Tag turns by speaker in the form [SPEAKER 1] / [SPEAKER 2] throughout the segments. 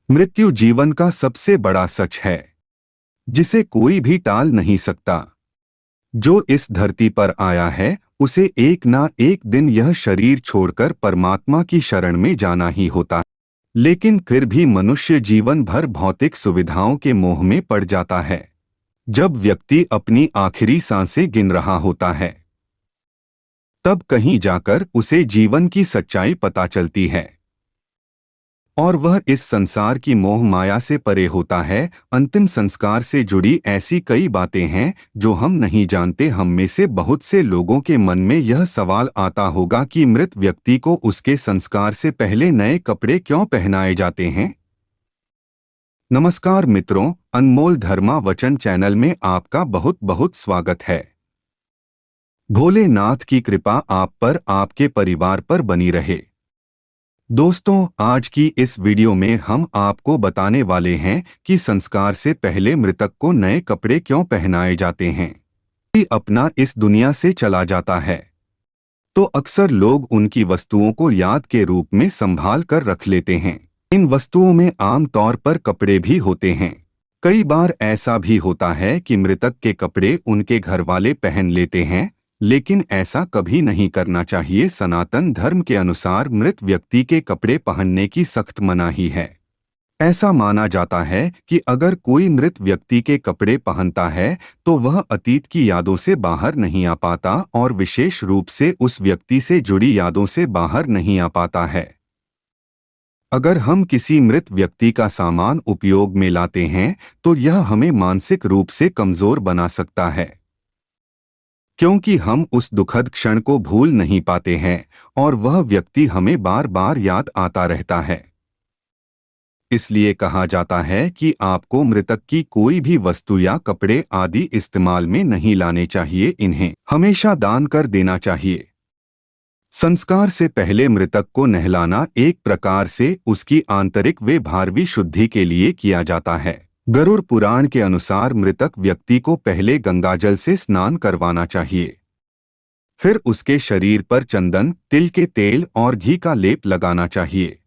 [SPEAKER 1] मृत्यु जीवन का सबसे बड़ा सच है जिसे कोई भी टाल नहीं सकता। जो इस धरती पर आया है उसे एक ना एक दिन यह शरीर छोड़कर परमात्मा की शरण में जाना ही होता है। लेकिन फिर भी मनुष्य जीवन भर भौतिक सुविधाओं के मोह में पड़ जाता है। जब व्यक्ति अपनी आखिरी सांसें गिन रहा होता है तब कहीं जाकर उसे जीवन की सच्चाई पता चलती है और वह इस संसार की मोह माया से परे होता है। अंतिम संस्कार से जुड़ी ऐसी कई बातें हैं जो हम नहीं जानते। हम में से बहुत से लोगों के मन में यह सवाल आता होगा कि मृत व्यक्ति को उसके संस्कार से पहले नए कपड़े क्यों पहनाए जाते हैं। नमस्कार मित्रों, अनमोल धर्मा वचन चैनल में आपका बहुत बहुत स्वागत है। भोलेनाथ की कृपा आप पर, आपके परिवार पर बनी रहे। दोस्तों, आज की इस वीडियो में हम आपको बताने वाले हैं कि संस्कार से पहले मृतक को नए कपड़े क्यों पहनाए जाते हैं। कि अपना इस दुनिया से चला जाता है तो अक्सर लोग उनकी वस्तुओं को याद के रूप में संभाल कर रख लेते हैं। इन वस्तुओं में आम तौर पर कपड़े भी होते हैं। कई बार ऐसा भी होता है कि मृतक के कपड़े उनके घरवाले पहन लेते हैं, लेकिन ऐसा कभी नहीं करना चाहिए। सनातन धर्म के अनुसार मृत व्यक्ति के कपड़े पहनने की सख्त मनाही है। ऐसा माना जाता है कि अगर कोई मृत व्यक्ति के कपड़े पहनता है तो वह अतीत की यादों से बाहर नहीं आ पाता और विशेष रूप से उस व्यक्ति से जुड़ी यादों से बाहर नहीं आ पाता है। अगर हम किसी मृत व्यक्ति का सामान उपयोग में लाते हैं तो यह हमें मानसिक रूप से कमजोर बना सकता है, क्योंकि हम उस दुखद क्षण को भूल नहीं पाते हैं और वह व्यक्ति हमें बार बार याद आता रहता है। इसलिए कहा जाता है कि आपको मृतक की कोई भी वस्तु या कपड़े आदि इस्तेमाल में नहीं लाने चाहिए। इन्हें हमेशा दान कर देना चाहिए। संस्कार से पहले मृतक को नहलाना एक प्रकार से उसकी आंतरिक व बाहरी शुद्धि के लिए किया जाता है। गरुड़ पुराण के अनुसार मृतक व्यक्ति को पहले गंगाजल से स्नान करवाना चाहिए, फिर उसके शरीर पर चंदन, तिल के तेल और घी का लेप लगाना चाहिए।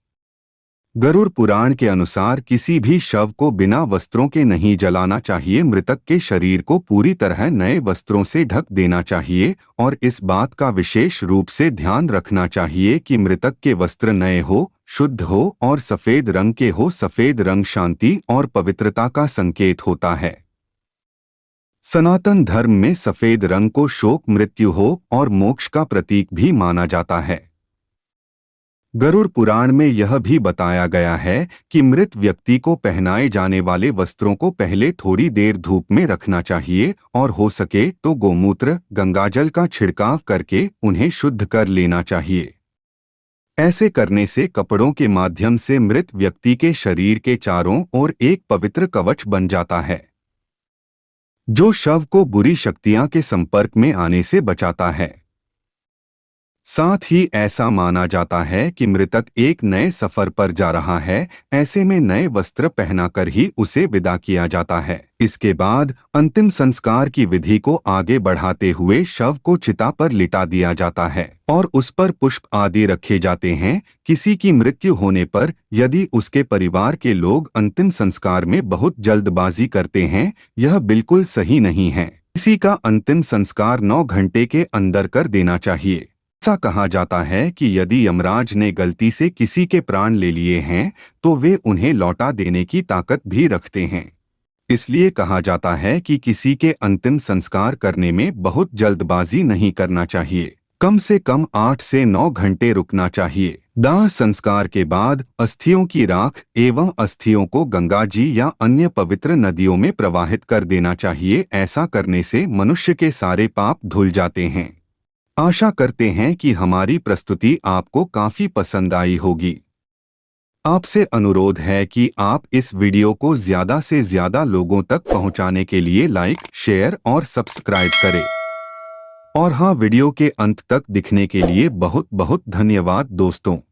[SPEAKER 1] गरुड़ पुराण के अनुसार किसी भी शव को बिना वस्त्रों के नहीं जलाना चाहिए। मृतक के शरीर को पूरी तरह नए वस्त्रों से ढक देना चाहिए और इस बात का विशेष रूप से ध्यान रखना चाहिए कि मृतक के वस्त्र नए हो, शुद्ध हो और सफेद रंग के हो। सफेद रंग शांति और पवित्रता का संकेत होता है। सनातन धर्म में सफेद रंग को शोक, मृत्यु हो और मोक्ष का प्रतीक भी माना जाता है। गरुड़ पुराण में यह भी बताया गया है कि मृत व्यक्ति को पहनाए जाने वाले वस्त्रों को पहले थोड़ी देर धूप में रखना चाहिए और हो सके तो गोमूत्र, गंगाजल का छिड़काव करके उन्हें शुद्ध कर लेना चाहिए। ऐसे करने से कपड़ों के माध्यम से मृत व्यक्ति के शरीर के चारों ओर एक पवित्र कवच बन जाता है, जो शव को बुरी शक्तियां के संपर्क में आने से बचाता है। साथ ही ऐसा माना जाता है कि मृतक एक नए सफर पर जा रहा है, ऐसे में नए वस्त्र पहनाकर ही उसे विदा किया जाता है। इसके बाद अंतिम संस्कार की विधि को आगे बढ़ाते हुए शव को चिता पर लिटा दिया जाता है और उस पर पुष्प आदि रखे जाते हैं। किसी की मृत्यु होने पर यदि उसके परिवार के लोग अंतिम संस्कार में बहुत जल्दबाजी करते हैं, यह बिल्कुल सही नहीं है। किसी का अंतिम संस्कार 9 घंटे के अंदर कर देना चाहिए। ऐसा कहा जाता है कि यदि यमराज ने गलती से किसी के प्राण ले लिए हैं तो वे उन्हें लौटा देने की ताकत भी रखते हैं। इसलिए कहा जाता है कि किसी के अंतिम संस्कार करने में बहुत जल्दबाजी नहीं करना चाहिए। कम से कम 8 से 9 घंटे रुकना चाहिए। दाह संस्कार के बाद अस्थियों की राख एवं अस्थियों को गंगा जी या अन्य पवित्र नदियों में प्रवाहित कर देना चाहिए। ऐसा करने से मनुष्य के सारे पाप धुल जाते हैं। आशा करते हैं कि हमारी प्रस्तुति आपको काफी पसंद आई होगी। आपसे अनुरोध है कि आप इस वीडियो को ज्यादा से ज्यादा लोगों तक पहुंचाने के लिए लाइक, शेयर और सब्सक्राइब करें। और हाँ, वीडियो के अंत तक दिखने के लिए बहुत बहुत धन्यवाद दोस्तों।